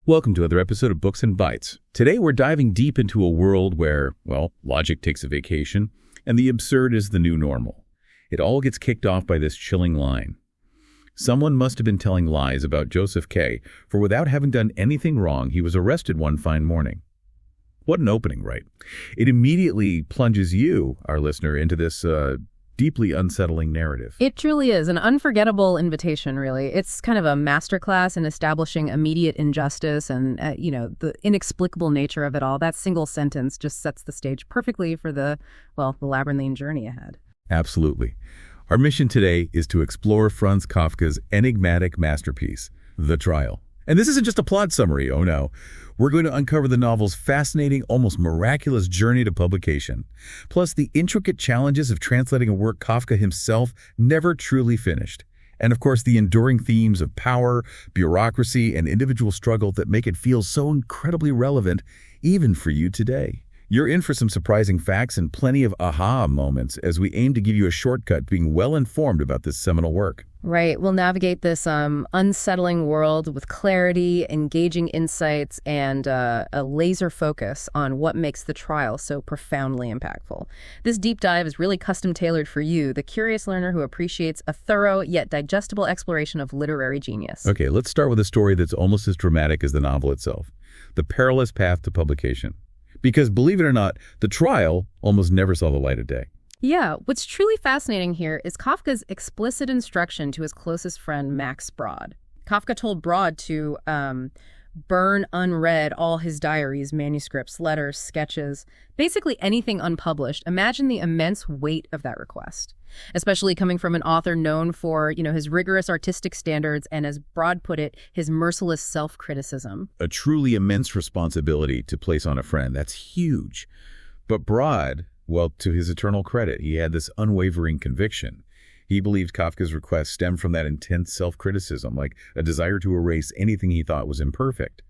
Welcome to another episode of Books and Bytes. Today we're diving deep into a world where, well, logic takes a vacation, and the absurd is the new normal. It all gets kicked off by this chilling line. Someone must have been telling lies about Josef K, for without having done anything wrong, he was arrested one fine morning. What an opening, right? It immediately plunges you, our listener, into this deeply unsettling narrative. It truly is an unforgettable invitation, really. It's kind of a masterclass in establishing immediate injustice and, the inexplicable nature of it all. That single sentence just sets the stage perfectly for the labyrinthine journey ahead. Absolutely. Our mission today is to explore Franz Kafka's enigmatic masterpiece, The Trial. And this isn't just a plot summary, oh no. We're going to uncover the novel's fascinating, almost miraculous journey to publication, plus the intricate challenges of translating a work Kafka himself never truly finished. And of course, the enduring themes of power, bureaucracy, and individual struggle that make it feel so incredibly relevant, even for you today. You're in for some surprising facts and plenty of aha moments as we aim to give you a shortcut being well-informed about this seminal work. Right. We'll navigate this unsettling world with clarity, engaging insights, and a laser focus on what makes the trial so profoundly impactful. This deep dive is really custom-tailored for you, the curious learner who appreciates a thorough yet digestible exploration of literary genius. Okay, let's start with a story that's almost as dramatic as the novel itself, the perilous path to publication. Because, believe it or not, the trial almost never saw the light of day. Yeah, what's truly fascinating here is Kafka's explicit instruction to his closest friend, Max Brod. Kafka told Brod to burn unread all his diaries, manuscripts, letters, sketches, basically anything unpublished. Imagine the immense weight of that request, especially coming from an author known for, his rigorous artistic standards and, as Brod put it, his merciless self-criticism. A truly immense responsibility to place on a friend. That's huge. But Brod, well, to his eternal credit, he had this unwavering conviction. He believed Kafka's request stemmed from that intense self-criticism, like a desire to erase anything he thought was imperfect.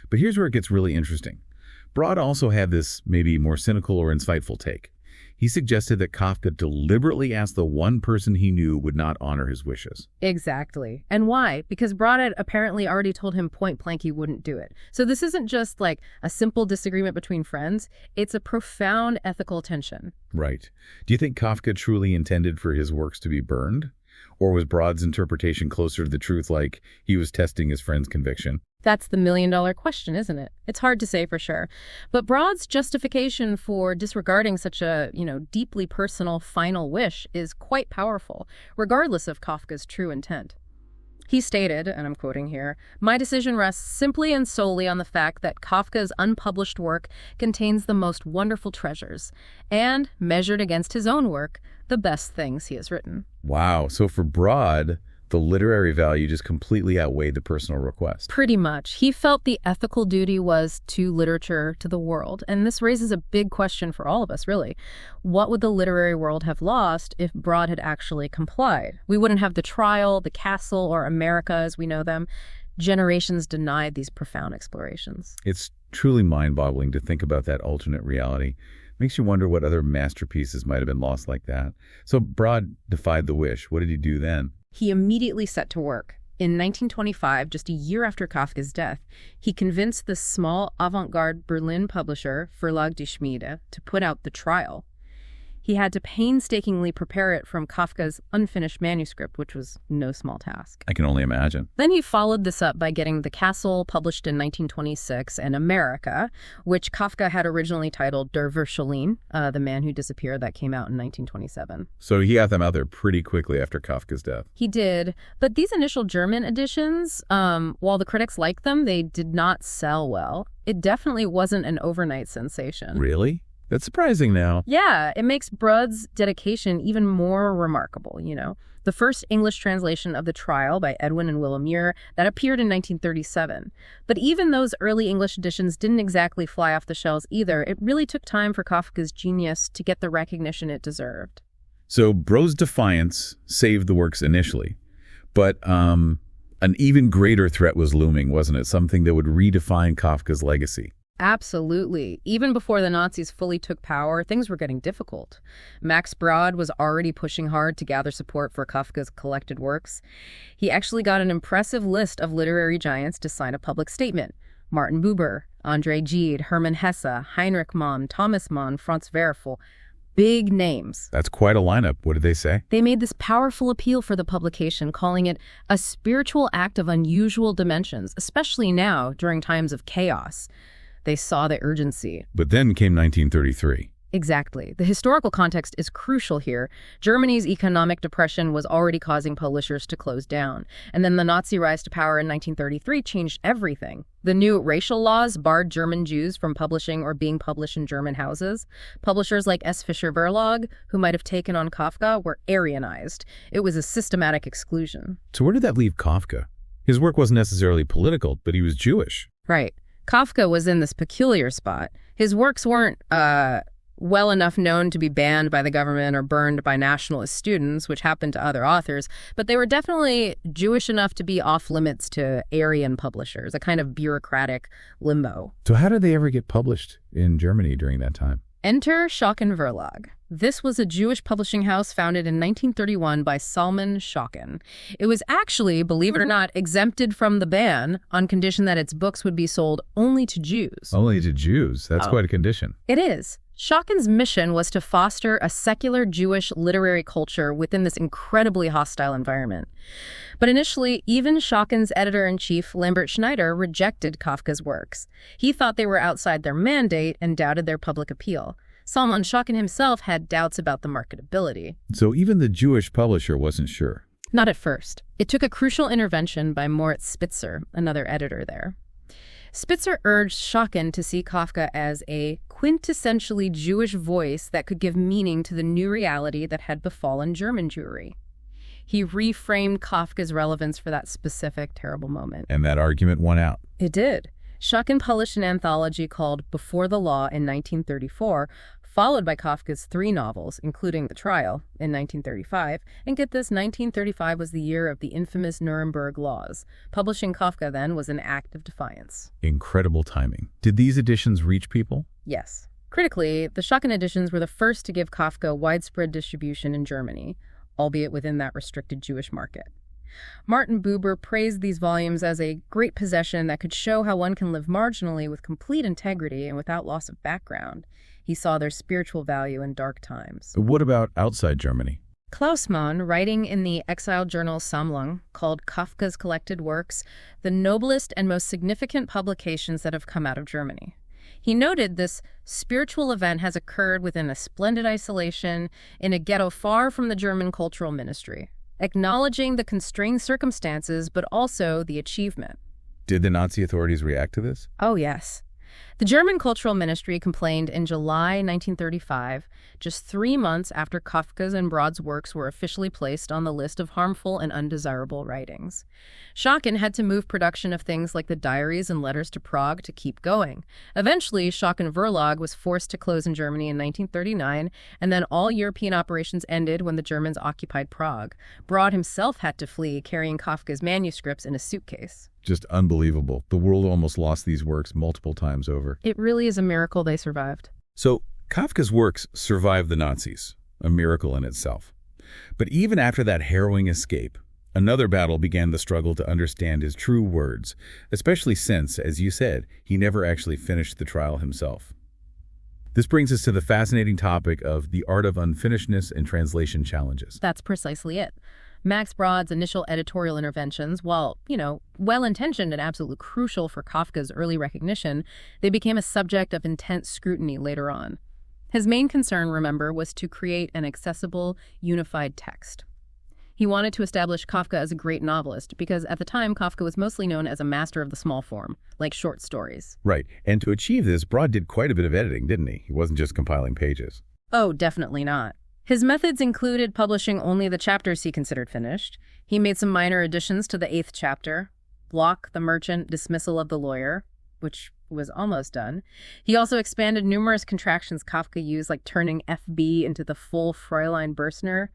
But here's where it gets really interesting. Brod also had this maybe more cynical or insightful take. He suggested that Kafka deliberately asked the one person he knew would not honor his wishes. Exactly. And why? Because Brod had apparently already told him point blank he wouldn't do it. So this isn't just like a simple disagreement between friends. It's a profound ethical tension. Right. Do you think Kafka truly intended for his works to be burned? Or was Brod's interpretation closer to the truth, like he was testing his friend's conviction? That's the million-dollar question, isn't it? It's hard to say for sure. But Brod's justification for disregarding such a, deeply personal final wish is quite powerful, regardless of Kafka's true intent. He stated, and I'm quoting here, "My decision rests simply and solely on the fact that Kafka's unpublished work contains the most wonderful treasures, and, measured against his own work, the best things he has written." Wow. So for Brod, the literary value just completely outweighed the personal request. Pretty much. He felt the ethical duty was to literature, to the world. And this raises a big question for all of us, really. What would the literary world have lost if Brod had actually complied? We wouldn't have the trial, the castle, or America as we know them. Generations denied these profound explorations. It's truly mind-boggling to think about that alternate reality. Makes you wonder what other masterpieces might have been lost like that. So Brod defied the wish. What did he do then? He immediately set to work. In 1925, just a year after Kafka's death, he convinced the small avant-garde Berlin publisher Verlag die Schmiede to put out The Trial. He had to painstakingly prepare it from Kafka's unfinished manuscript, which was no small task. I can only imagine. Then he followed this up by getting The Castle, published in 1926, and America, which Kafka had originally titled Der Verschollen, The Man Who Disappeared, that came out in 1927. So he got them out there pretty quickly after Kafka's death. He did. But these initial German editions, while the critics liked them, they did not sell well. It definitely wasn't an overnight sensation. Really? That's surprising now. Yeah, it makes Brod's dedication even more remarkable, The first English translation of The Trial by Edwin and Willa Muir, that appeared in 1937. But even those early English editions didn't exactly fly off the shelves either. It really took time for Kafka's genius to get the recognition it deserved. So Brod's defiance saved the works initially. But an even greater threat was looming, wasn't it? Something that would redefine Kafka's legacy. Absolutely. Even before the Nazis fully took power, things were getting difficult. Max Brod was already pushing hard to gather support for Kafka's collected works. He actually got an impressive list of literary giants to sign a public statement. Martin Buber, André Gide, Hermann Hesse, Heinrich Mann, Thomas Mann, Franz Werfel. Big names. That's quite a lineup. What did they say? They made this powerful appeal for the publication, calling it a spiritual act of unusual dimensions, especially now during times of chaos. They saw the urgency. But then came 1933. Exactly. The historical context is crucial here. Germany's economic depression was already causing publishers to close down. And then the Nazi rise to power in 1933 changed everything. The new racial laws barred German Jews from publishing or being published in German houses. Publishers like S. Fischer Verlag, who might have taken on Kafka, were Aryanized. It was a systematic exclusion. So where did that leave Kafka? His work wasn't necessarily political, but he was Jewish. Right. Kafka was in this peculiar spot. His works weren't, well enough known to be banned by the government or burned by nationalist students, which happened to other authors, but they were definitely Jewish enough to be off limits to Aryan publishers, a kind of bureaucratic limbo. So how did they ever get published in Germany during that time? Enter Schocken Verlag. This was a Jewish publishing house founded in 1931 by Salman Schocken. It was actually, believe it or not, exempted from the ban on condition that its books would be sold only to Jews. Only to Jews? That's quite a condition. It is. Schocken's mission was to foster a secular Jewish literary culture within this incredibly hostile environment. But initially, even Schocken's editor-in-chief, Lambert Schneider, rejected Kafka's works. He thought they were outside their mandate and doubted their public appeal. Salman Schocken himself had doubts about the marketability. So even the Jewish publisher wasn't sure? Not at first. It took a crucial intervention by Moritz Spitzer, another editor there. Spitzer urged Schocken to see Kafka as a quintessentially Jewish voice that could give meaning to the new reality that had befallen German Jewry. He reframed Kafka's relevance for that specific terrible moment. And that argument won out. It did. Schocken published an anthology called Before the Law in 1934, followed by Kafka's 3 novels, including The Trial, in 1935. And get this, 1935 was the year of the infamous Nuremberg Laws. Publishing Kafka then was an act of defiance. Incredible timing. Did these editions reach people? Yes. Critically, the Schocken editions were the first to give Kafka widespread distribution in Germany, albeit within that restricted Jewish market. Martin Buber praised these volumes as a great possession that could show how one can live marginally with complete integrity and without loss of background. He saw their spiritual value in dark times. What about outside Germany? Klaus Mann, writing in the exiled journal Sammlung, called Kafka's collected works the noblest and most significant publications that have come out of Germany. He noted this spiritual event has occurred within a splendid isolation in a ghetto far from the German cultural ministry, acknowledging the constrained circumstances but also the achievement. Did the Nazi authorities react to this? Oh, yes. The German Cultural Ministry complained in July 1935, just 3 months after Kafka's and Brod's works were officially placed on the list of harmful and undesirable writings. Schocken had to move production of things like the diaries and letters to Prague to keep going. Eventually, Schocken Verlag was forced to close in Germany in 1939, and then all European operations ended when the Germans occupied Prague. Brod himself had to flee, carrying Kafka's manuscripts in a suitcase. Just unbelievable. The world almost lost these works multiple times over. It really is a miracle they survived. So, Kafka's works survived the Nazis, a miracle in itself. But even after that harrowing escape, another battle began the struggle to understand his true words, especially since, as you said, he never actually finished the trial himself. This brings us to the fascinating topic of the art of unfinishedness and translation challenges. That's precisely it. Max Brod's initial editorial interventions, while, well-intentioned and absolutely crucial for Kafka's early recognition, they became a subject of intense scrutiny later on. His main concern, remember, was to create an accessible, unified text. He wanted to establish Kafka as a great novelist because at the time Kafka was mostly known as a master of the small form, like short stories. Right, and to achieve this, Brod did quite a bit of editing, didn't he? He wasn't just compiling pages. Oh, definitely not. His methods included publishing only the chapters he considered finished. He made some minor additions to the 8th chapter, Block, the Merchant, Dismissal of the Lawyer, which was almost done. He also expanded numerous contractions Kafka used, like turning FB into the full Fräulein Bürstner,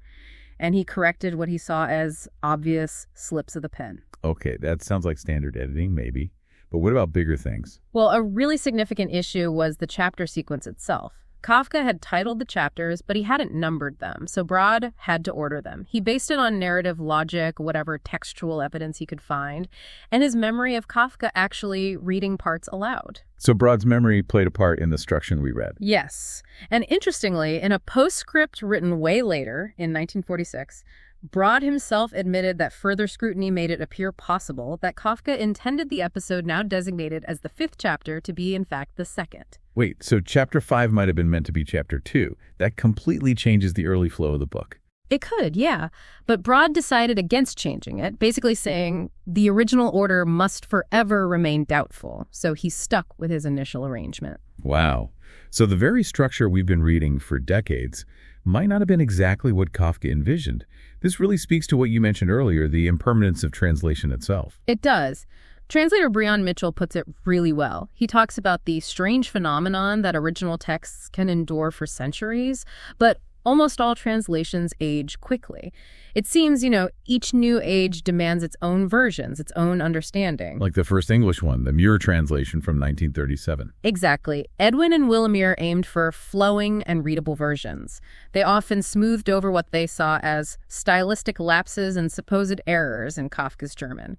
and he corrected what he saw as obvious slips of the pen. Okay, that sounds like standard editing, maybe. But what about bigger things? Well, a really significant issue was the chapter sequence itself. Kafka had titled the chapters, but he hadn't numbered them, so Brod had to order them. He based it on narrative logic, whatever textual evidence he could find, and his memory of Kafka actually reading parts aloud. So Brod's memory played a part in the structure we read. Yes. And interestingly, in a postscript written way later, in 1946, Brod himself admitted that further scrutiny made it appear possible that Kafka intended the episode now designated as the 5th chapter to be, in fact, the 2nd. Wait, so Chapter 5 might have been meant to be Chapter 2. That completely changes the early flow of the book. It could, yeah. But Brod decided against changing it, basically saying the original order must forever remain doubtful. So he stuck with his initial arrangement. Wow. So the very structure we've been reading for decades might not have been exactly what Kafka envisioned. This really speaks to what you mentioned earlier, the impermanence of translation itself. It does. Translator Breon Mitchell puts it really well. He talks about the strange phenomenon that original texts can endure for centuries, but almost all translations age quickly. It seems, each new age demands its own versions, its own understanding. Like the first English one, the Muir translation from 1937. Exactly. Edwin and Willamere aimed for flowing and readable versions. They often smoothed over what they saw as stylistic lapses and supposed errors in Kafka's German.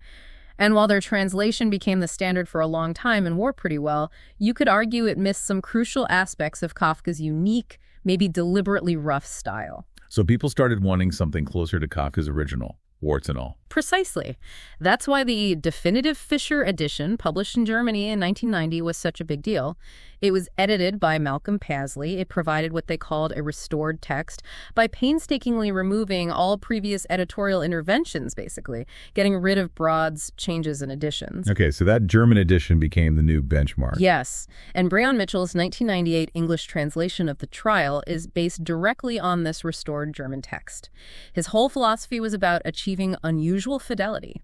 And while their translation became the standard for a long time and wore pretty well, you could argue it missed some crucial aspects of Kafka's unique, maybe deliberately rough style. So people started wanting something closer to Kafka's original, warts and all. Precisely. That's why the definitive Fisher edition, published in Germany in 1990, was such a big deal. It was edited by Malcolm Pasley. It provided what they called a restored text by painstakingly removing all previous editorial interventions, basically, getting rid of Brod's changes and additions. Okay, so that German edition became the new benchmark. Yes, and Breon Mitchell's 1998 English translation of The Trial is based directly on this restored German text. His whole philosophy was about achieving unusual fidelity.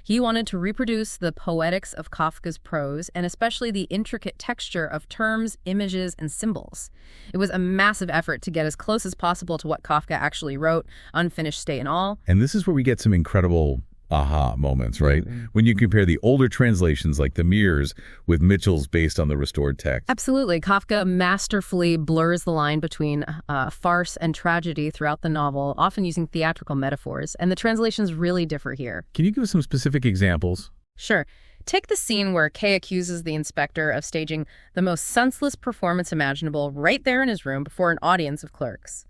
He wanted to reproduce the poetics of Kafka's prose and especially the intricate texture of terms, images, and symbols. It was a massive effort to get as close as possible to what Kafka actually wrote, unfinished state and all. And this is where we get some incredible aha moments, right? Mm-hmm. When you compare the older translations like the Muir's with Mitchell's based on the restored text. Absolutely. Kafka masterfully blurs the line between farce and tragedy throughout the novel, often using theatrical metaphors, and the translations really differ here. Can you give us some specific examples? Sure. Take the scene where Kay accuses the inspector of staging the most senseless performance imaginable right there in his room before an audience of clerks.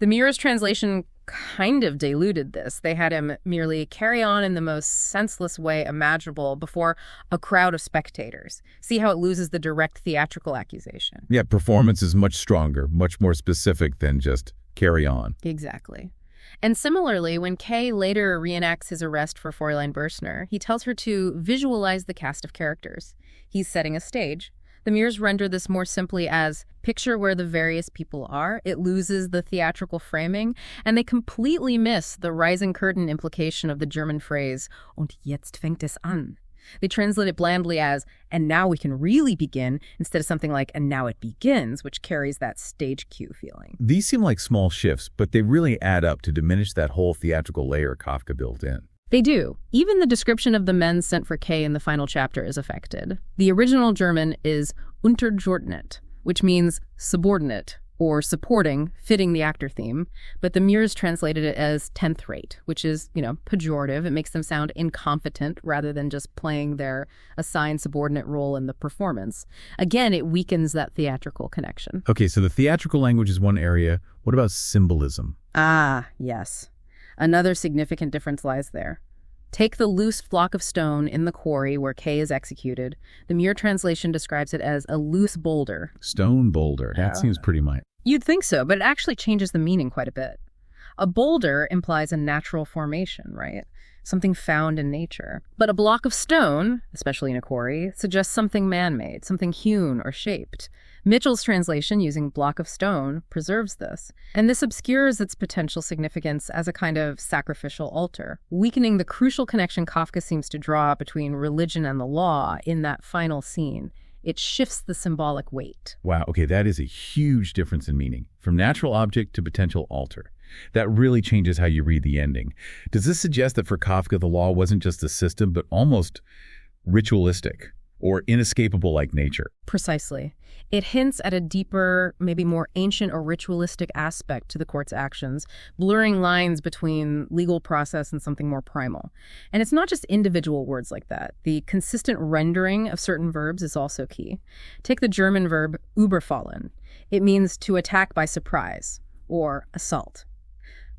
The Muir's translation kind of diluted this. They had him merely carry on in the most senseless way imaginable before a crowd of spectators. See how it loses the direct theatrical accusation. Yeah, performance is much stronger, much more specific than just carry on. Exactly. And similarly, when Kay later reenacts his arrest for Fräulein Bürstner, he tells her to visualize the cast of characters. He's setting a stage. The Muirs render this more simply as picture where the various people are. It loses the theatrical framing, and they completely miss the rising curtain implication of the German phrase, und jetzt fängt es an. They translate it blandly as, and now we can really begin, instead of something like, and now it begins, which carries that stage cue feeling. These seem like small shifts, but they really add up to diminish that whole theatrical layer Kafka built in. They do. Even the description of the men sent for Kay in the final chapter is affected. The original German is untergeordnet, which means subordinate or supporting, fitting the actor theme, but the Muirs translated it as 10th rate, which is, pejorative. It makes them sound incompetent rather than just playing their assigned subordinate role in the performance. Again, it weakens that theatrical connection. Okay, so the theatrical language is one area. What about symbolism? Ah, yes. Another significant difference lies there. Take the loose block of stone in the quarry where Kay is executed. The Muir translation describes it as a loose boulder. Stone boulder. That seems pretty minor. You'd think so, but it actually changes the meaning quite a bit. A boulder implies a natural formation, right? Something found in nature. But a block of stone, especially in a quarry, suggests something man-made, something hewn or shaped. Mitchell's translation, using block of stone, preserves this. And this obscures its potential significance as a kind of sacrificial altar, weakening the crucial connection Kafka seems to draw between religion and the law in that final scene. It shifts the symbolic weight. Wow, okay, that is a huge difference in meaning. From natural object to potential altar. That really changes how you read the ending. Does this suggest that for Kafka, the law wasn't just a system, but almost ritualistic? or inescapable like nature. Precisely. It hints at a deeper, maybe more ancient or ritualistic aspect to the court's actions, blurring lines between legal process and something more primal. And it's not just individual words like that. The consistent rendering of certain verbs is also key. Take the German verb überfallen. It means to attack by surprise, or assault.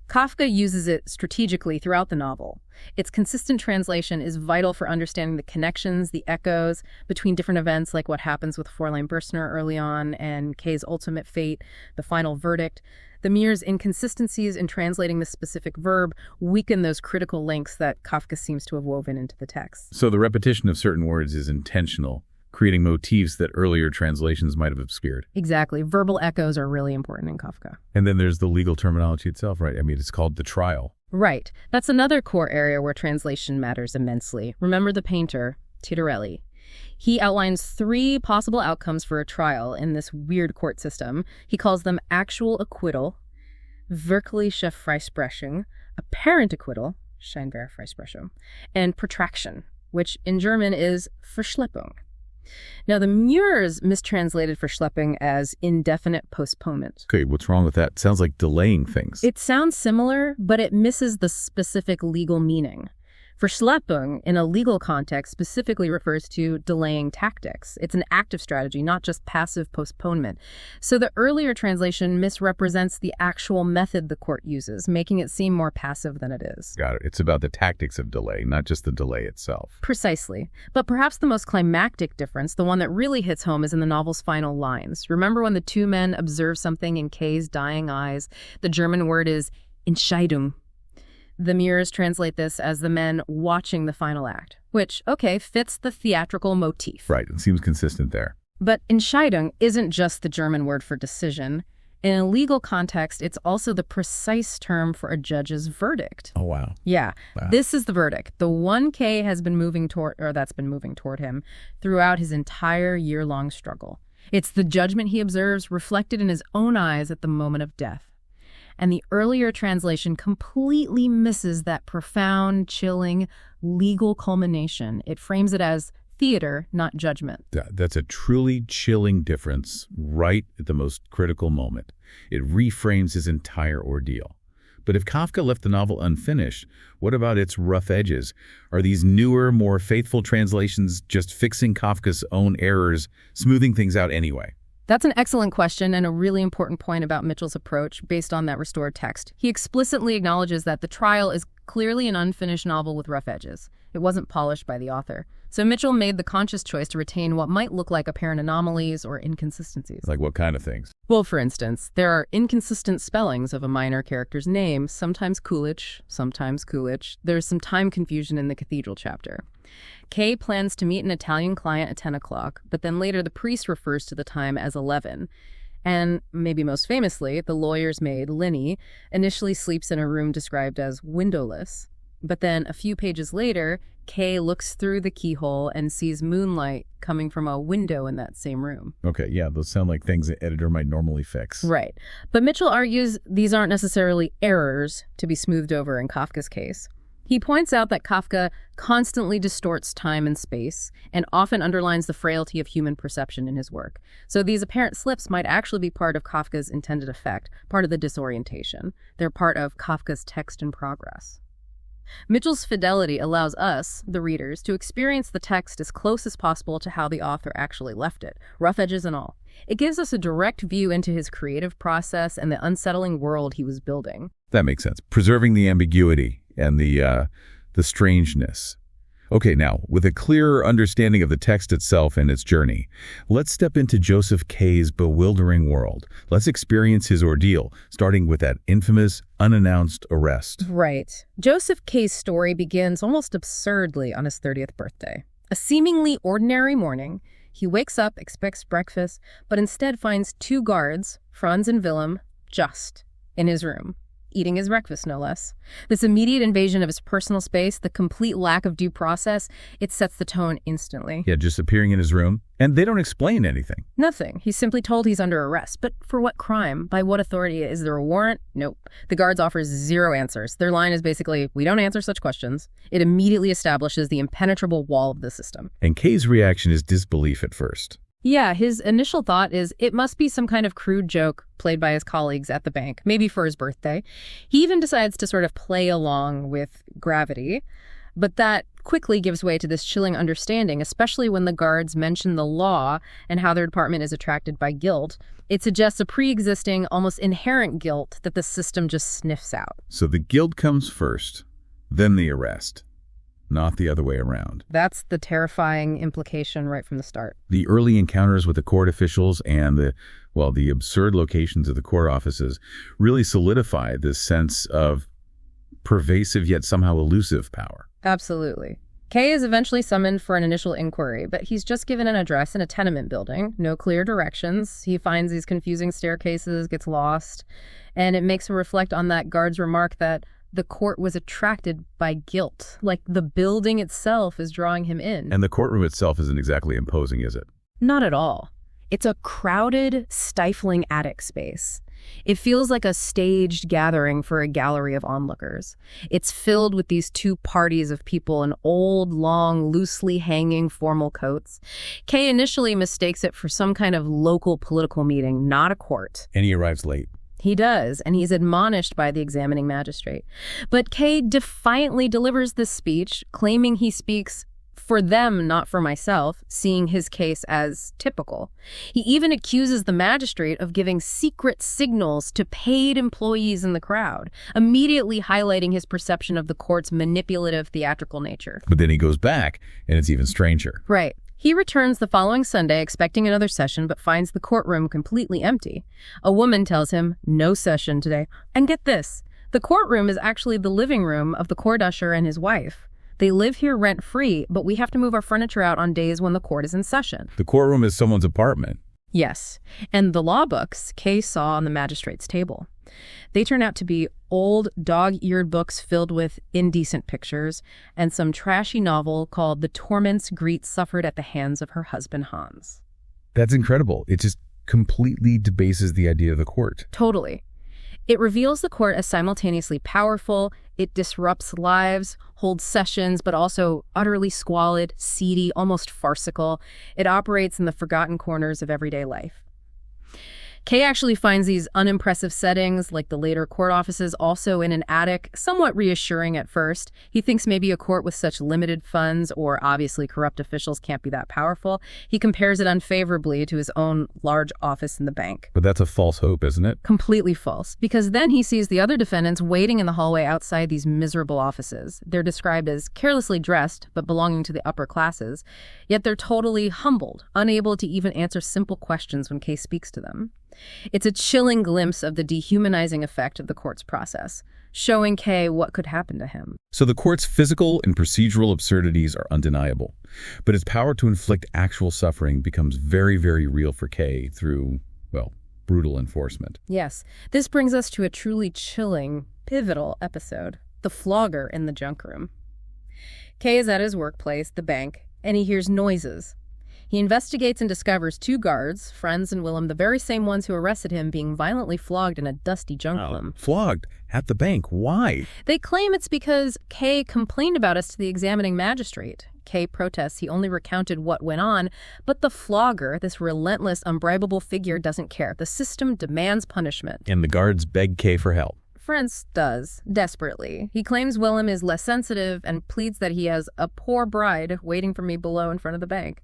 Kafka uses it strategically throughout the novel. Its consistent translation is vital for understanding the connections, the echoes between different events, like what happens with Fräulein Bürstner early on and Kay's ultimate fate, the final verdict. The Muir's inconsistencies in translating the specific verb weaken those critical links that Kafka seems to have woven into the text. So the repetition of certain words is intentional, creating motifs that earlier translations might have obscured. Exactly. Verbal echoes are really important in Kafka. And then there's the legal terminology itself, right? I mean, it's called the trial. Right. That's another core area where translation matters immensely. Remember the painter, Titorelli. He outlines 3 possible outcomes for a trial in this weird court system. He calls them actual acquittal, wirkliche Freisprechung, apparent acquittal, scheinbare Freisprechung, and protraction, which in German is Verschleppung. Now, the Muirs mistranslated Verschleppung as indefinite postponement. Okay, what's wrong with that? Sounds like delaying things. It sounds similar, but it misses the specific legal meaning. Verschleppung, in a legal context, specifically refers to delaying tactics. It's an active strategy, not just passive postponement. So the earlier translation misrepresents the actual method the court uses, making it seem more passive than it is. Got it. It's about the tactics of delay, not just the delay itself. Precisely. But perhaps the most climactic difference, the one that really hits home, is in the novel's final lines. Remember when the 2 men observe something in Kay's dying eyes? The German word is Entscheidung. The Muirs translate this as the men watching the final act, which, okay, fits the theatrical motif. Right, it seems consistent there. But Entscheidung isn't just the German word for decision. In a legal context, it's also the precise term for a judge's verdict. Oh, wow. Yeah, Wow. This is the verdict. The one K has been moving toward, or that's been moving toward him throughout his entire year-long struggle. It's the judgment he observes reflected in his own eyes at the moment of death. And the earlier translation completely misses that profound, chilling, legal culmination. It frames it as theater, not judgment. That's a truly chilling difference right at the most critical moment. It reframes his entire ordeal. But if Kafka left the novel unfinished, what about its rough edges? Are these newer, more faithful translations just fixing Kafka's own errors, smoothing things out anyway? That's an excellent question and a really important point about Mitchell's approach based on that restored text. He explicitly acknowledges that The Trial is clearly an unfinished novel with rough edges. It wasn't polished by the author. So Mitchell made the conscious choice to retain what might look like apparent anomalies or inconsistencies. Like what kind of things? Well, for instance, there are inconsistent spellings of a minor character's name, sometimes Coolidge, sometimes Coolidge. There's some time confusion in the cathedral chapter. Kay plans to meet an Italian client at 10 o'clock, but then later the priest refers to the time as 11. And maybe most famously, the lawyer's maid, Linny, initially sleeps in a room described as windowless. But then a few pages later, Kay looks through the keyhole and sees moonlight coming from a window in that same room. Okay, yeah, those sound like things an editor might normally fix. Right. But Mitchell argues these aren't necessarily errors to be smoothed over in Kafka's case. He points out that Kafka constantly distorts time and space and often underlines the frailty of human perception in his work. So these apparent slips might actually be part of Kafka's intended effect, part of the disorientation. They're part of Kafka's text in progress. Mitchell's fidelity allows us, the readers, to experience the text as close as possible to how the author actually left it, rough edges and all. It gives us a direct view into his creative process and the unsettling world he was building. That makes sense. Preserving the ambiguity and the strangeness. Okay, now, with a clearer understanding of the text itself and its journey, let's step into Josef K's bewildering world. Let's experience his ordeal, starting with that infamous, unannounced arrest. Right. Josef K's story begins almost absurdly on his 30th birthday. A seemingly ordinary morning, he wakes up, expects breakfast, but instead finds 2 guards, Franz and Willem, just in his room. eating his breakfast, no less. This immediate invasion of his personal space, the complete lack of due process, it sets the tone instantly. Yeah, just appearing in his room, and they don't explain anything. Nothing. He's simply told he's under arrest. But for what crime? By what authority? Is there a warrant? Nope. The guards offers zero answers. Their line is basically, we don't answer such questions. It immediately establishes the impenetrable wall of the system. And K's reaction is disbelief at first. Yeah, his initial thought is it must be some kind of crude joke played by his colleagues at the bank, maybe for his birthday. He even decides to sort of play along with gravity, but that quickly gives way to this chilling understanding, especially when the guards mention the law and how their department is attracted by guilt. It suggests a pre-existing, almost inherent guilt that the system just sniffs out. So the guilt comes first, then the arrest. Not the other way around. That's the terrifying implication right from the start. The early encounters with the court officials and the absurd locations of the court offices really solidify this sense of pervasive yet somehow elusive power. Absolutely. K is eventually summoned for an initial inquiry, but he's just given an address in a tenement building, no clear directions. He finds these confusing staircases, gets lost, and it makes him reflect on that guard's remark that the court was attracted by guilt. Like the building itself is drawing him in. And the courtroom itself isn't exactly imposing, is it? Not at all. It's a crowded, stifling attic space. It feels like a staged gathering for a gallery of onlookers. It's filled with these two parties of people in old, long, loosely hanging formal coats. Kay initially mistakes it for some kind of local political meeting, not a court. And he arrives late. He does, and he's admonished by the examining magistrate. But Kay defiantly delivers this speech, claiming he speaks for them, not for myself, seeing his case as typical. He even accuses the magistrate of giving secret signals to paid employees in the crowd, immediately highlighting his perception of the court's manipulative, theatrical nature. But then he goes back, and it's even stranger. Right. He returns the following Sunday expecting another session, but finds the courtroom completely empty. A woman tells him, no session today. And get this, the courtroom is actually the living room of the court usher and his wife. They live here rent-free, but we have to move our furniture out on days when the court is in session. The courtroom is someone's apartment. Yes, and the law books Kay saw on the magistrate's table. They turn out to be old, dog-eared books filled with indecent pictures and some trashy novel called The Torments Greet Suffered at the Hands of Her Husband Hans. That's incredible. It just completely debases the idea of the court. Totally. It reveals the court as simultaneously powerful, it disrupts lives, holds sessions, but also utterly squalid, seedy, almost farcical. It operates in the forgotten corners of everyday life. Kay actually finds these unimpressive settings, like the later court offices, also in an attic, somewhat reassuring at first. He thinks maybe a court with such limited funds or obviously corrupt officials can't be that powerful. He compares it unfavorably to his own large office in the bank. But that's a false hope, isn't it? Completely false, because then he sees the other defendants waiting in the hallway outside these miserable offices. They're described as carelessly dressed, but belonging to the upper classes, yet they're totally humbled, unable to even answer simple questions when Kay speaks to them. It's a chilling glimpse of the dehumanizing effect of the court's process, showing Kay what could happen to him. So the court's physical and procedural absurdities are undeniable, but its power to inflict actual suffering becomes very, very real for Kay through, well, brutal enforcement. Yes, this brings us to a truly chilling, pivotal episode, the flogger in the junk room. Kay is at his workplace, the bank, and he hears noises. He investigates and discovers two guards, Franz and Willem, the very same ones who arrested him, being violently flogged in a dusty junk room. Flogged? At the bank? Why? They claim it's because Kay complained about us to the examining magistrate. Kay protests he only recounted what went on, but the flogger, this relentless, unbribable figure, doesn't care. The system demands punishment. And the guards beg Kay for help. Franz does, desperately. He claims Willem is less sensitive and pleads that he has a poor bride waiting for me below in front of the bank.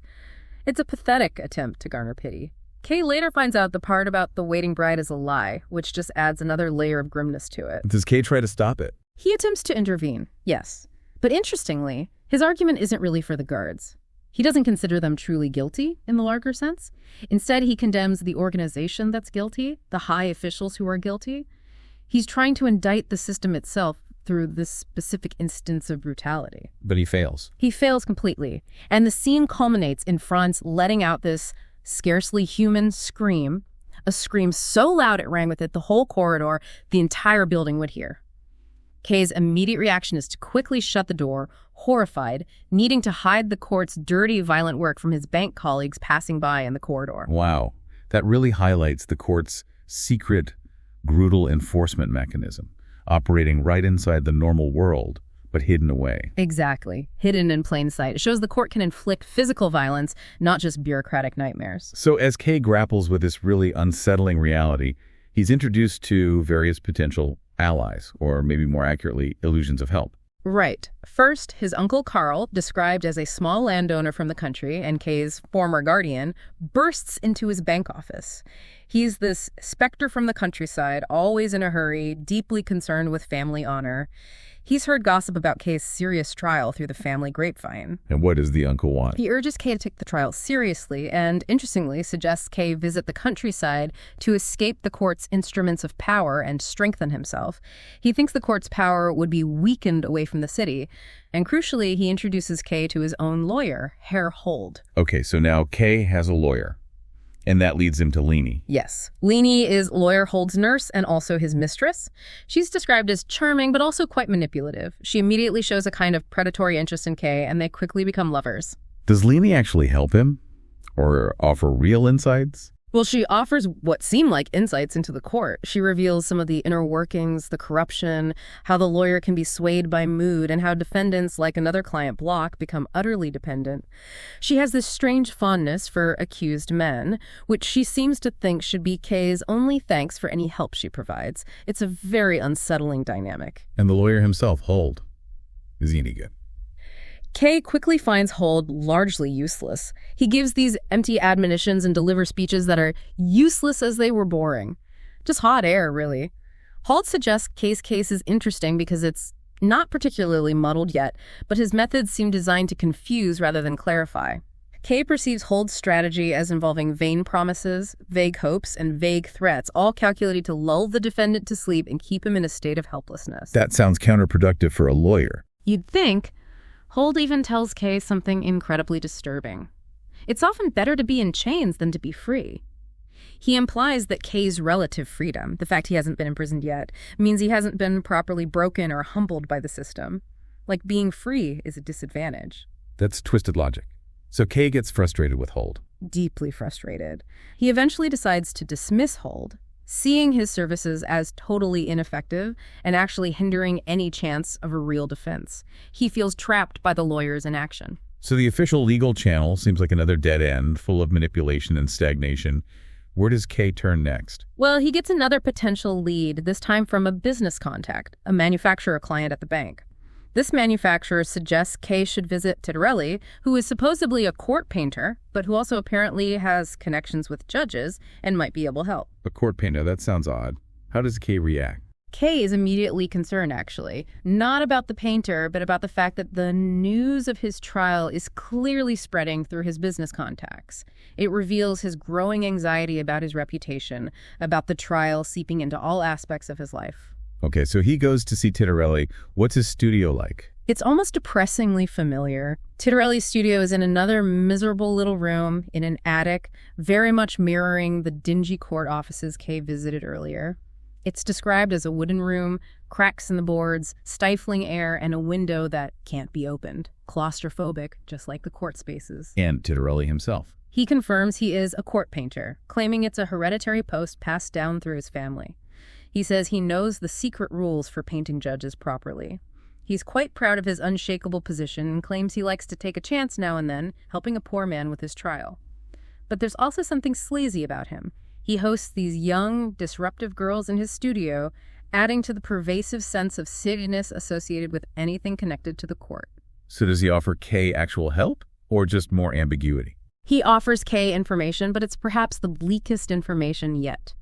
It's a pathetic attempt to garner pity. Kay later finds out the part about the waiting bride is a lie, which just adds another layer of grimness to it. Does Kay try to stop it? He attempts to intervene, yes. But interestingly, his argument isn't really for the guards. He doesn't consider them truly guilty in the larger sense. Instead, he condemns the organization that's guilty, the high officials who are guilty. He's trying to indict the system itself through this specific instance of brutality. But he fails. He fails completely. And the scene culminates in Franz letting out this scarcely human scream, A scream so loud it rang with it the whole corridor, the entire building would hear. K's immediate reaction is to quickly shut the door, horrified, needing to hide the court's dirty, violent work from his bank colleagues passing by in the corridor. Wow, that really highlights the court's secret, brutal enforcement mechanism, operating right inside the normal world, but hidden away. Exactly. Hidden in plain sight. It shows the court can inflict physical violence, not just bureaucratic nightmares. So as K grapples with this really unsettling reality, he's introduced to various potential allies, or maybe more accurately, illusions of help. Right. First, his uncle Carl, described as a small landowner from the country and K's former guardian, bursts into his bank office. He's this specter from the countryside, always in a hurry, deeply concerned with family honor. He's heard gossip about K's serious trial through the family grapevine. And what does the uncle want? He urges K to take the trial seriously and, interestingly, suggests K visit the countryside to escape the court's instruments of power and strengthen himself. He thinks the court's power would be weakened away from the city. And crucially, he introduces K to his own lawyer, Herr Hold. Okay, so now K has a lawyer. And that leads him to Leni. Yes. Leni is lawyer Hold's nurse and also his mistress. She's described as charming, but also quite manipulative. She immediately shows a kind of predatory interest in K, and they quickly become lovers. Does Leni actually help him? Or offer real insights? Well, she offers what seem like insights into the court. She reveals some of the inner workings, the corruption, how the lawyer can be swayed by mood, and how defendants, like another client Block, become utterly dependent. She has this strange fondness for accused men, which she seems to think should be K's only thanks for any help she provides. It's a very unsettling dynamic. And the lawyer himself, Hold, is he any good? K quickly finds Hold largely useless. He gives these empty admonitions and delivers speeches that are useless as they were boring. Just hot air, really. Hold suggests K's case is interesting because it's not particularly muddled yet, but his methods seem designed to confuse rather than clarify. K perceives Hold's strategy as involving vain promises, vague hopes, and vague threats, all calculated to lull the defendant to sleep and keep him in a state of helplessness. That sounds counterproductive for a lawyer. You'd think. Hold even tells K something incredibly disturbing. It's often better to be in chains than to be free. He implies that K's relative freedom, the fact he hasn't been imprisoned yet, means he hasn't been properly broken or humbled by the system. Like being free is a disadvantage. That's twisted logic. So K gets frustrated with Hold. Deeply frustrated. He eventually decides to dismiss Hold, seeing his services as totally ineffective and actually hindering any chance of a real defense. He feels trapped by the lawyer's inaction. So the official legal channel seems like another dead end, full of manipulation and stagnation. Where does K turn next? Well, he gets another potential lead, this time from a business contact, a manufacturer client at the bank. This manufacturer suggests K should visit Titorelli, who is supposedly a court painter, but who also apparently has connections with judges and might be able to help. A court painter, that sounds odd. How does K react? K is immediately concerned, actually. Not about the painter, but about the fact that the news of his trial is clearly spreading through his business contacts. It reveals his growing anxiety about his reputation, about the trial seeping into all aspects of his life. Okay, so he goes to see Titorelli. What's his studio like? It's almost depressingly familiar. Titorelli's studio is in another miserable little room in an attic, very much mirroring the dingy court offices Kay visited earlier. It's described as a wooden room, cracks in the boards, stifling air, and a window that can't be opened. Claustrophobic, just like the court spaces. And Titorelli himself. He confirms he is a court painter, claiming it's a hereditary post passed down through his family. He says he knows the secret rules for painting judges properly. He's quite proud of his unshakable position and claims he likes to take a chance now and then, helping a poor man with his trial. But there's also something sleazy about him. He hosts these young, disruptive girls in his studio, adding to the pervasive sense of silliness associated with anything connected to the court. So does he offer Kay actual help, or just more ambiguity? He offers Kay information, but it's perhaps the bleakest information yet.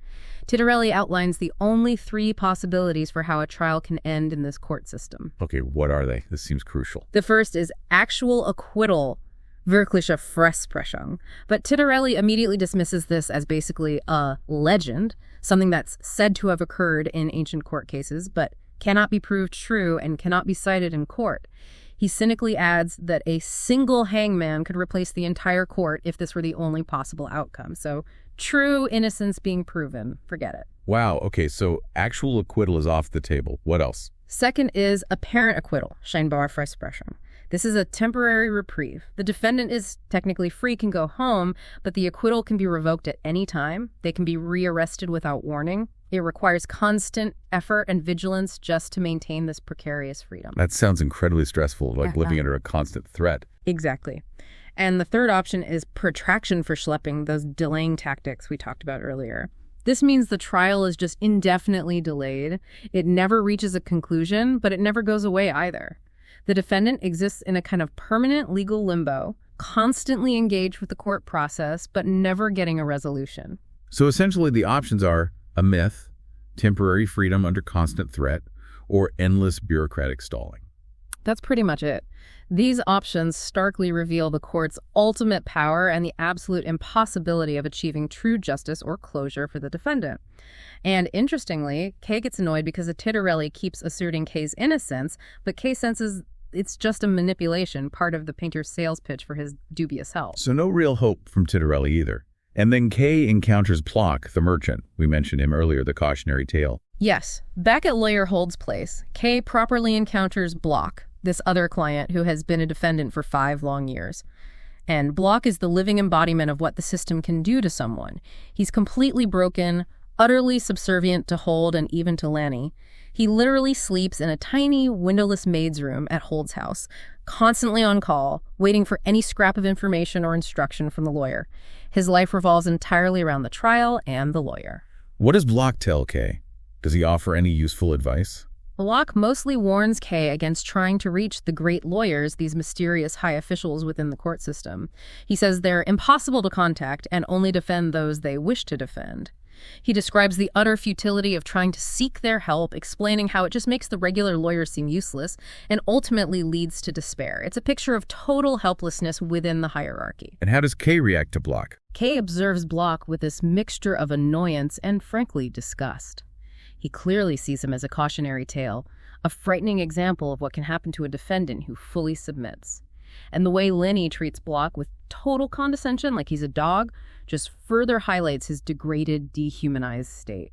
Titorelli outlines the only 3 possibilities for how a trial can end in this court system. Okay, what are they? This seems crucial. The first is actual acquittal, wirkliche Freisprechung. But Titorelli immediately dismisses this as basically a legend, something that's said to have occurred in ancient court cases, but cannot be proved true and cannot be cited in court. He cynically adds that a single hangman could replace the entire court if this were the only possible outcome. So true innocence being proven. Forget it. Wow, okay, so actual acquittal is off the table. What else? Second is apparent acquittal, scheinbar Freisprechung. This is a temporary reprieve. The defendant is technically free, can go home, but the acquittal can be revoked at any time. They can be rearrested without warning. It requires constant effort and vigilance just to maintain this precarious freedom. That sounds incredibly stressful, like living under a constant threat. Exactly. And the third option is protraction for schlepping, those delaying tactics we talked about earlier. This means the trial is just indefinitely delayed. It never reaches a conclusion, but it never goes away either. The defendant exists in a kind of permanent legal limbo, constantly engaged with the court process, but never getting a resolution. So essentially the options are a myth, temporary freedom under constant threat, or endless bureaucratic stalling. That's pretty much it. These options starkly reveal the court's ultimate power and the absolute impossibility of achieving true justice or closure for the defendant. And interestingly, K gets annoyed because Tittarelli keeps asserting K's innocence, but K senses it's just a manipulation, part of the painter's sales pitch for his dubious health. So no real hope from Tittarelli either. And then K encounters Block, the merchant. We mentioned him earlier, the cautionary tale. Yes. Back at Lawyer Hold's place, K properly encounters Block, this other client who has been a defendant for 5 long years. And Block is the living embodiment of what the system can do to someone. He's completely broken, utterly subservient to Hold and even to Lanny. He literally sleeps in a tiny, windowless maid's room at Hold's house, constantly on call, waiting for any scrap of information or instruction from the lawyer. His life revolves entirely around the trial and the lawyer. What does Block tell K? Does he offer any useful advice? Block mostly warns K against trying to reach the great lawyers, these mysterious high officials within the court system. He says they're impossible to contact and only defend those they wish to defend. He describes the utter futility of trying to seek their help, explaining how it just makes the regular lawyers seem useless and ultimately leads to despair. It's a picture of total helplessness within the hierarchy. And how does K react to Block? K observes Block with this mixture of annoyance and, frankly, disgust. He clearly sees him as a cautionary tale, a frightening example of what can happen to a defendant who fully submits. And the way Lenny treats Block with total condescension, like he's a dog, just further highlights his degraded, dehumanized state.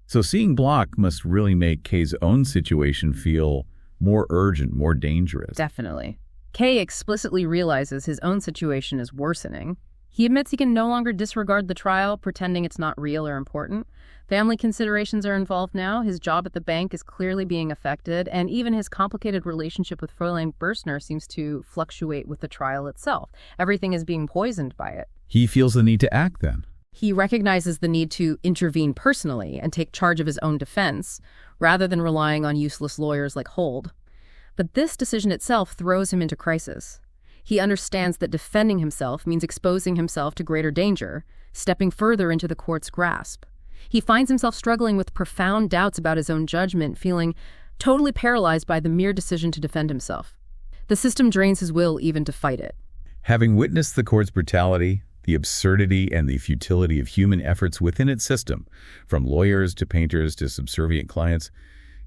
So seeing Block must really make K's own situation feel more urgent, more dangerous. Definitely. K explicitly realizes his own situation is worsening. He admits he can no longer disregard the trial, pretending it's not real or important. Family considerations are involved now. His job at the bank is clearly being affected, and even his complicated relationship with Fräulein Bürstner seems to fluctuate with the trial itself. Everything is being poisoned by it. He feels the need to act then. He recognizes the need to intervene personally and take charge of his own defense, rather than relying on useless lawyers like Hold. But this decision itself throws him into crisis. He understands that defending himself means exposing himself to greater danger, stepping further into the court's grasp. He finds himself struggling with profound doubts about his own judgment, feeling totally paralyzed by the mere decision to defend himself. The system drains his will even to fight it. Having witnessed the court's brutality, the absurdity and the futility of human efforts within its system, from lawyers to painters to subservient clients,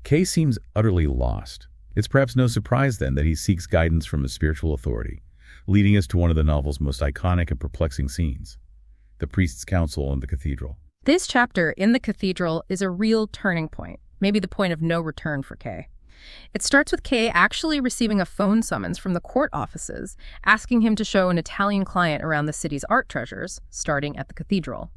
K seems utterly lost. It's perhaps no surprise then that he seeks guidance from a spiritual authority, leading us to one of the novel's most iconic and perplexing scenes, the priest's council in the cathedral. This chapter, in the cathedral, is a real turning point, maybe the point of no return for K. It starts with K actually receiving a phone summons from the court offices, asking him to show an Italian client around the city's art treasures, starting at the cathedral.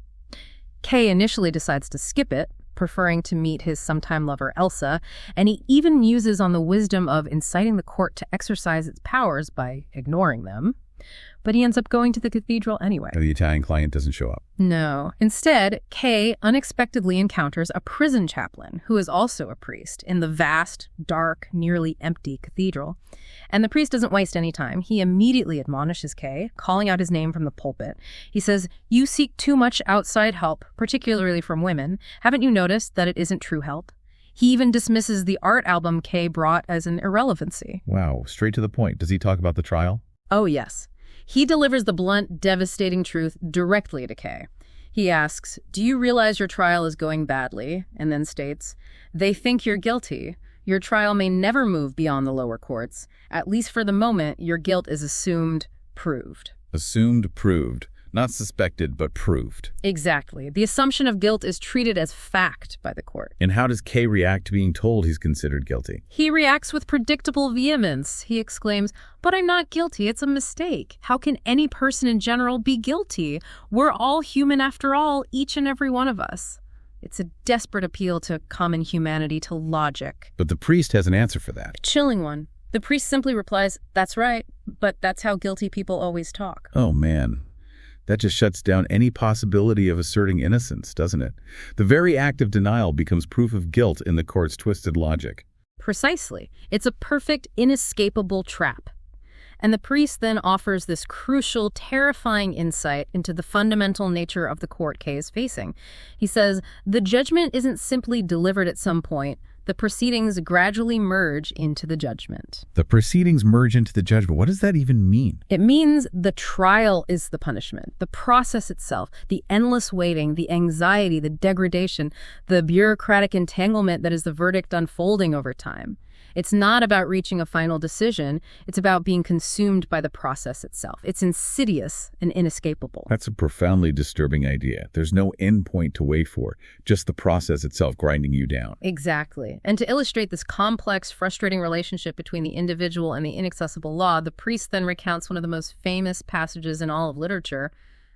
K initially decides to skip it, preferring to meet his sometime lover Elsa, and he even muses on the wisdom of inciting the court to exercise its powers by ignoring them. But he ends up going to the cathedral anyway. The Italian client doesn't show up. No. Instead, K unexpectedly encounters a prison chaplain who is also a priest in the vast, dark, nearly empty cathedral. And the priest doesn't waste any time. He immediately admonishes K, calling out his name from the pulpit. He says, "You seek too much outside help, particularly from women. Haven't you noticed that it isn't true help?" He even dismisses the art album K brought as an irrelevancy. Wow, straight to the point. Does he talk about the trial? Oh, yes. He delivers the blunt, devastating truth directly to K. He asks, "Do you realize your trial is going badly?" And then states, "They think you're guilty. Your trial may never move beyond the lower courts. At least for the moment, your guilt is assumed proved. Assumed proved. Not suspected, but proved. Exactly. The assumption of guilt is treated as fact by the court. And how does K react to being told he's considered guilty? He reacts with predictable vehemence. He exclaims, "But I'm not guilty. It's a mistake. How can any person in general be guilty? We're all human after all, each and every one of us." It's a desperate appeal to common humanity, to logic. But the priest has an answer for that. A chilling one. The priest simply replies, "That's right, but that's how guilty people always talk." Oh, man. That just shuts down any possibility of asserting innocence, doesn't it? The very act of denial becomes proof of guilt in the court's twisted logic. Precisely. It's a perfect, inescapable trap. And the priest then offers this crucial, terrifying insight into the fundamental nature of the court K is facing. He says, the judgment isn't simply delivered at some point. The proceedings gradually merge into the judgment. The proceedings merge into the judgment. What does that even mean? It means the trial is the punishment, the process itself, the endless waiting, the anxiety, the degradation, the bureaucratic entanglement that is the verdict unfolding over time. It's not about reaching a final decision. It's about being consumed by the process itself. It's insidious and inescapable. That's a profoundly disturbing idea. There's no end point to wait for, just the process itself grinding you down. Exactly. And to illustrate this complex, frustrating relationship between the individual and the inaccessible law, the priest then recounts one of the most famous passages in all of literature,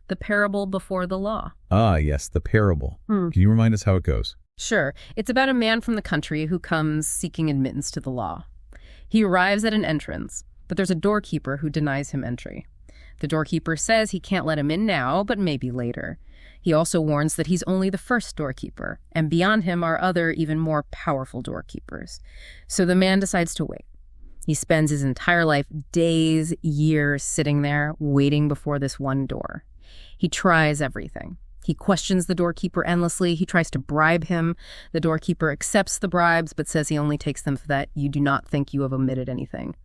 the parable before the law. Ah, yes, the parable. Can you remind us how it goes? Sure. It's about a man from the country who comes seeking admittance to the law. He arrives at an entrance, but there's a doorkeeper who denies him entry. The doorkeeper says he can't let him in now, but maybe later. He also warns that he's only the first doorkeeper, and beyond him are other, even more powerful doorkeepers. So the man decides to wait. He spends his entire life, days, years, sitting there, waiting before this one door. He tries everything. He questions the doorkeeper endlessly. He tries to bribe him. The doorkeeper accepts the bribes, but says he only takes them for that you do not think you have omitted anything.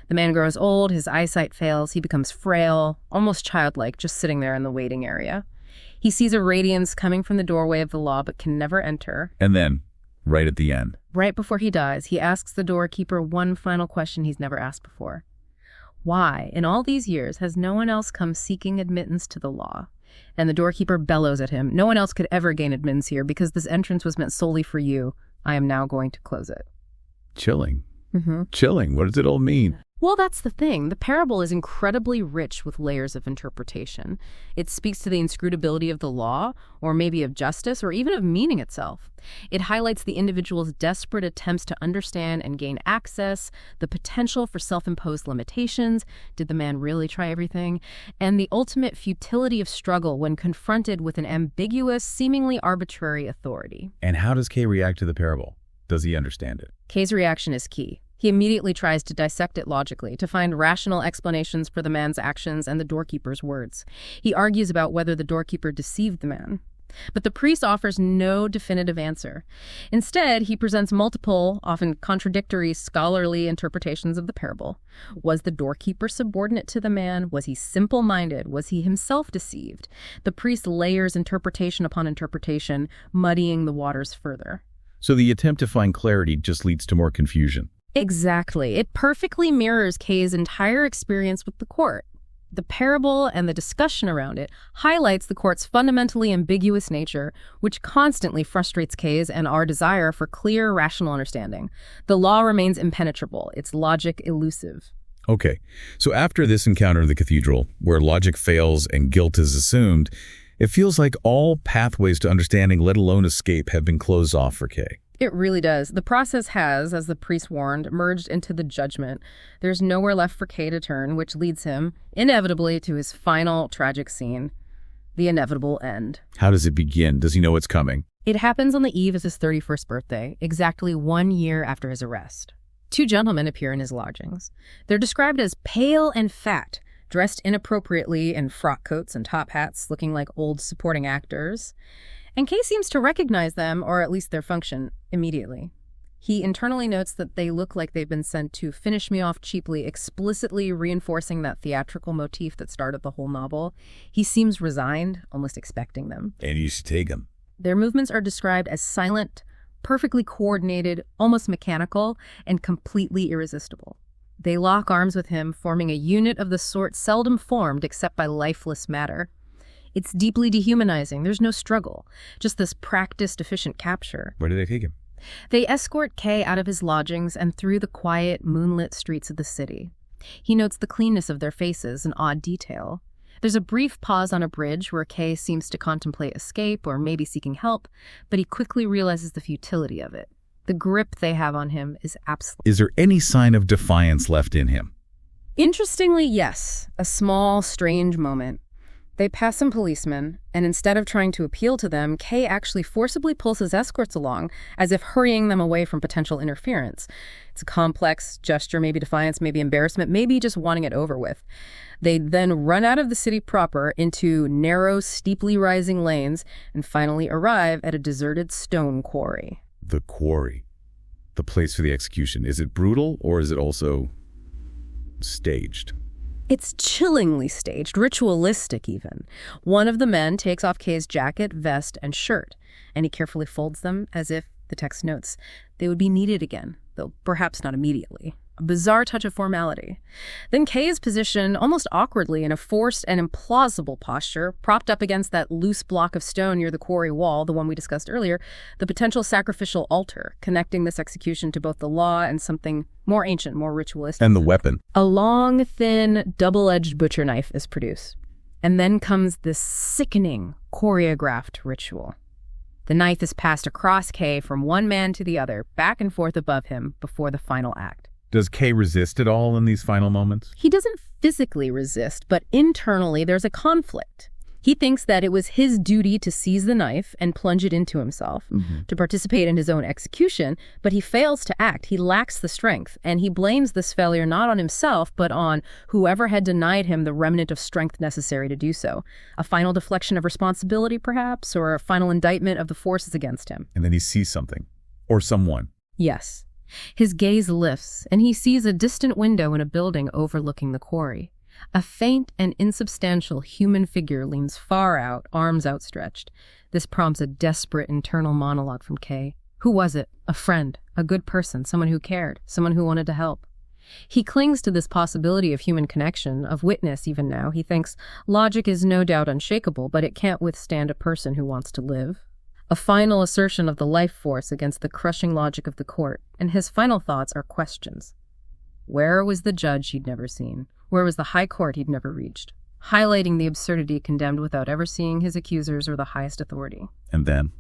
The man grows old, his eyesight fails, he becomes frail, almost childlike, just sitting there in the waiting area. He sees a radiance coming from the doorway of the law, but can never enter. And then, right at the end, right before he dies, he asks the doorkeeper one final question he's never asked before. Why, in all these years, has no one else come seeking admittance to the law? And the doorkeeper bellows at him. No one else could ever gain admittance here because this entrance was meant solely for you. I am now going to close it. Chilling. Chilling. What does it all mean? Well, that's the thing. The parable is incredibly rich with layers of interpretation. It speaks to the inscrutability of the law, or maybe of justice, or even of meaning itself. It highlights the individual's desperate attempts to understand and gain access, the potential for self-imposed limitations, did the man really try everything, and the ultimate futility of struggle when confronted with an ambiguous, seemingly arbitrary authority. And how does K react to the parable? Does he understand it? K's reaction is key. He immediately tries to dissect it logically, to find rational explanations for the man's actions and the doorkeeper's words. He argues about whether the doorkeeper deceived the man. But the priest offers no definitive answer. Instead, he presents multiple, often contradictory, scholarly interpretations of the parable. Was the doorkeeper subordinate to the man? Was he simple-minded? Was he himself deceived? The priest layers interpretation upon interpretation, muddying the waters further. So the attempt to find clarity just leads to more confusion. Exactly. It perfectly mirrors K's entire experience with the court. The parable and the discussion around it highlights the court's fundamentally ambiguous nature, which constantly frustrates K's and our desire for clear, rational understanding. The law remains impenetrable, its logic elusive. Okay, so after this encounter in the cathedral, where logic fails and guilt is assumed, it feels like all pathways to understanding, let alone escape, have been closed off for K. It really does. The process has, as the priest warned, merged into the judgment. There's nowhere left for K to turn, which leads him, inevitably, to his final tragic scene, the inevitable end. How does it begin? Does he know it's coming? It happens on the eve of his 31st birthday, exactly 1 year after his arrest. 2 gentlemen appear in his lodgings. They're described as pale and fat, dressed inappropriately in frock coats and top hats, looking like old supporting actors. And K seems to recognize them, or at least their function, immediately. He internally notes that they look like they've been sent to finish me off cheaply, explicitly reinforcing that theatrical motif that started the whole novel. He seems resigned, almost expecting them. And you should take them. Their movements are described as silent, perfectly coordinated, almost mechanical, and completely irresistible. They lock arms with him, forming a unit of the sort seldom formed except by lifeless matter. It's deeply dehumanizing. There's no struggle, just this practiced, efficient capture. Where do they take him? They escort K out of his lodgings and through the quiet, moonlit streets of the city. He notes the cleanness of their faces, an odd detail. There's a brief pause on a bridge where K seems to contemplate escape or maybe seeking help, but he quickly realizes the futility of it. The grip they have on him is absolute. Is there any sign of defiance left in him? Interestingly, yes. A small, strange moment. They pass some policemen, and instead of trying to appeal to them, Kay actually forcibly pulls his escorts along, as if hurrying them away from potential interference. It's a complex gesture, maybe defiance, maybe embarrassment, maybe just wanting it over with. They then run out of the city proper into narrow, steeply rising lanes, and finally arrive at a deserted stone quarry. The quarry. The place for the execution. Is it brutal, or is it also staged? It's chillingly staged, ritualistic even. One of the men takes off Kay's jacket, vest, and shirt, and he carefully folds them as if, the text notes, they would be needed again, though perhaps not immediately. A bizarre touch of formality. Then Kay is positioned almost awkwardly in a forced and implausible posture, propped up against that loose block of stone near the quarry wall, the one we discussed earlier, the potential sacrificial altar, connecting this execution to both the law and something more ancient, more ritualistic. And the weapon. A long, thin, double-edged butcher knife is produced. And then comes this sickening, choreographed ritual. The knife is passed across Kay from one man to the other, back and forth above him, before the final act. Does Kay resist at all in these final moments? He doesn't physically resist, but internally there's a conflict. He thinks that it was his duty to seize the knife and plunge it into himself, to participate in his own execution, but he fails to act. He lacks the strength, and he blames this failure not on himself, but on whoever had denied him the remnant of strength necessary to do so. A final deflection of responsibility, perhaps, or a final indictment of the forces against him. And then he sees something. Or someone. Yes. His gaze lifts, and he sees a distant window in a building overlooking the quarry. A faint and insubstantial human figure leans far out, arms outstretched. This prompts a desperate internal monologue from Kay. Who was it? A friend, a good person, someone who cared, someone who wanted to help. He clings to this possibility of human connection, of witness even now. He thinks logic is no doubt unshakable, but it can't withstand a person who wants to live. A final assertion of the life force against the crushing logic of the court, and his final thoughts are questions. Where was the judge he'd never seen? Where was the high court he'd never reached? Highlighting the absurdity condemned without ever seeing his accusers or the highest authority. And then,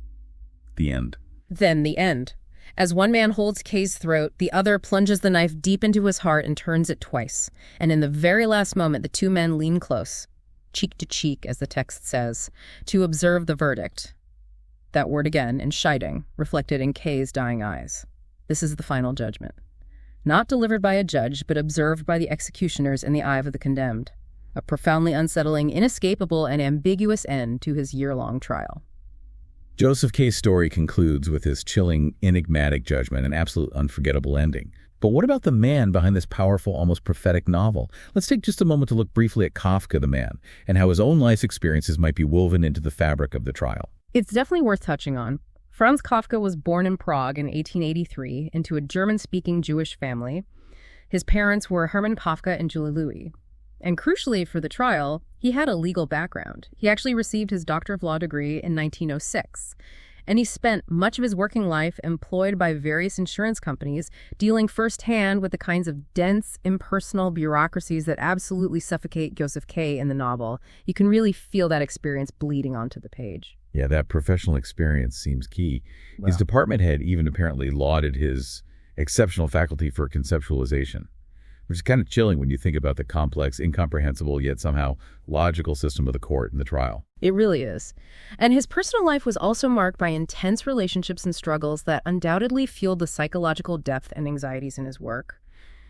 the end. Then the end. As one man holds Kay's throat, the other plunges the knife deep into his heart and turns it twice. And in the very last moment, the two men lean close, cheek to cheek, as the text says, to observe the verdict. That word again, in Scheidung, reflected in Kay's dying eyes. This is the final judgment. Not delivered by a judge, but observed by the executioners in the eye of the condemned. A profoundly unsettling, inescapable, and ambiguous end to his year-long trial. Josef K's story concludes with his chilling, enigmatic judgment, an absolute unforgettable ending. But what about the man behind this powerful, almost prophetic novel? Let's take just a moment to look briefly at Kafka the man, and how his own life's experiences might be woven into the fabric of the trial. It's definitely worth touching on. Franz Kafka was born in Prague in 1883 into a German-speaking Jewish family. His parents were Hermann Kafka and Julie Louis. And crucially for the trial, he had a legal background. He actually received his Doctor of Law degree in 1906. And he spent much of his working life employed by various insurance companies, dealing firsthand with the kinds of dense, impersonal bureaucracies that absolutely suffocate Josef K in the novel. You can really feel that experience bleeding onto the page. Yeah, that professional experience seems key. Wow. His department head even apparently lauded his exceptional faculty for conceptualization, which is kind of chilling when you think about the complex, incomprehensible, yet somehow logical system of the court and the trial. It really is. And his personal life was also marked by intense relationships and struggles that undoubtedly fueled the psychological depth and anxieties in his work.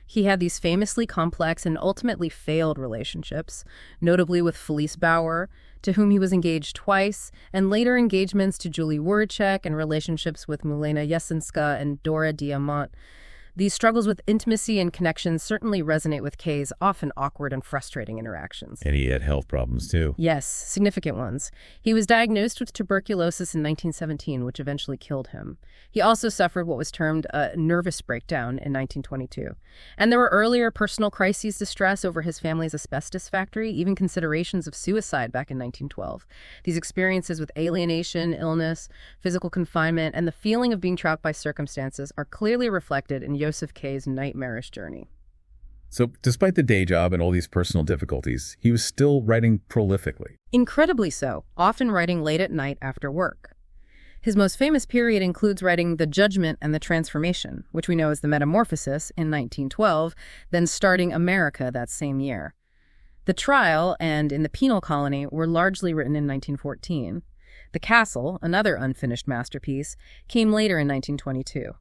He had these famously complex and ultimately failed relationships, notably with Felice Bauer, to whom he was engaged twice, and later engagements to Julie Wurchek and relationships with Milena Jesenska and Dora Diamant. These struggles with intimacy and connection certainly resonate with K's often awkward and frustrating interactions. And he had health problems, too. Yes, significant ones. He was diagnosed with tuberculosis in 1917, which eventually killed him. He also suffered what was termed a nervous breakdown in 1922. And there were earlier personal crises to stress over his family's asbestos factory, even considerations of suicide back in 1912. These experiences with alienation, illness, physical confinement, and the feeling of being trapped by circumstances are clearly reflected in Josef K's nightmarish journey. So despite the day job and all these personal difficulties, he was still writing prolifically. Incredibly so, often writing late at night after work. His most famous period includes writing The Judgment and the Transformation, which we know as The Metamorphosis, in 1912, then starting America that same year. The Trial and In the Penal Colony were largely written in 1914. The Castle, another unfinished masterpiece, came later in 1922.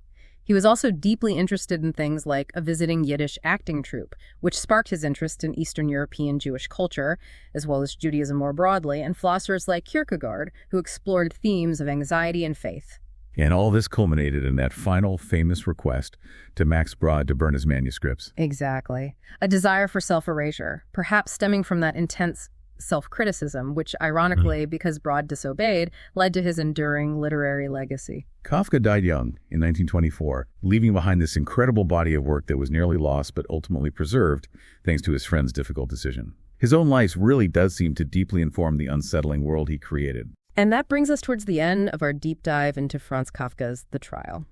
He was also deeply interested in things like a visiting Yiddish acting troupe, which sparked his interest in Eastern European Jewish culture, as well as Judaism more broadly, and philosophers like Kierkegaard, who explored themes of anxiety and faith. And all this culminated in that final famous request to Max Brod to burn his manuscripts. Exactly. A desire for self-erasure, perhaps stemming from that intense self-criticism, which ironically, because Brod disobeyed, led to his enduring literary legacy. Kafka died young in 1924, leaving behind this incredible body of work that was nearly lost but ultimately preserved thanks to his friend's difficult decision. His own life really does seem to deeply inform the unsettling world he created. And that brings us towards the end of our deep dive into Franz Kafka's The Trial.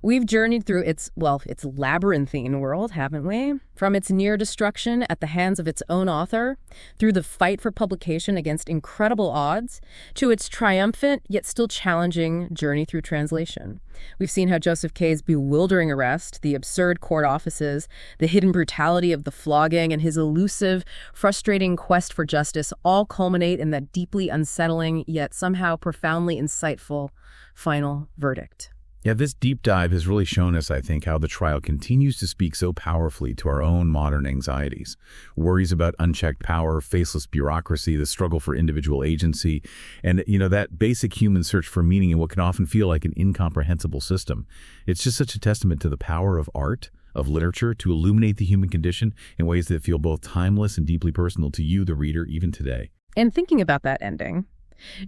We've journeyed through its labyrinthine world, haven't we? From its near destruction at the hands of its own author, through the fight for publication against incredible odds, to its triumphant yet still challenging journey through translation. We've seen how Josef K's bewildering arrest, the absurd court offices, the hidden brutality of the flogging, and his elusive, frustrating quest for justice all culminate in that deeply unsettling yet somehow profoundly insightful final verdict. Yeah, this deep dive has really shown us, I think, how the trial continues to speak so powerfully to our own modern anxieties. Worries about unchecked power, faceless bureaucracy, the struggle for individual agency, and, that basic human search for meaning in what can often feel like an incomprehensible system. It's just such a testament to the power of art, of literature, to illuminate the human condition in ways that feel both timeless and deeply personal to you, the reader, even today. And thinking about that ending,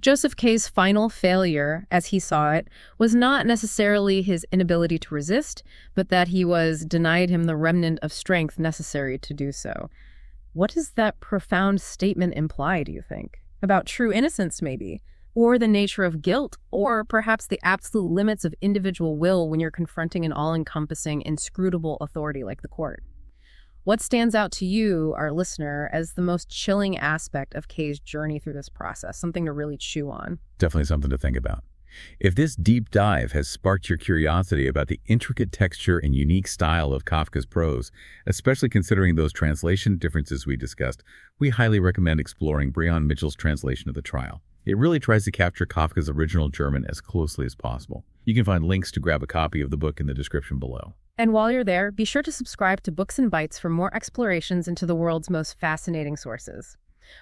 Josef K's final failure, as he saw it, was not necessarily his inability to resist, but that he was denied him the remnant of strength necessary to do so. What does that profound statement imply, do you think? About true innocence, maybe? Or the nature of guilt? Or perhaps the absolute limits of individual will when you're confronting an all-encompassing, inscrutable authority like the court? What stands out to you, our listener, as the most chilling aspect of K's journey through this process? Something to really chew on. Definitely something to think about. If this deep dive has sparked your curiosity about the intricate texture and unique style of Kafka's prose, especially considering those translation differences we discussed, we highly recommend exploring Breon Mitchell's translation of The Trial. It really tries to capture Kafka's original German as closely as possible. You can find links to grab a copy of the book in the description below. And while you're there, be sure to subscribe to Books and Bytes for more explorations into the world's most fascinating sources.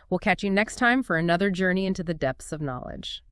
We'll catch you next time for another journey into the depths of knowledge.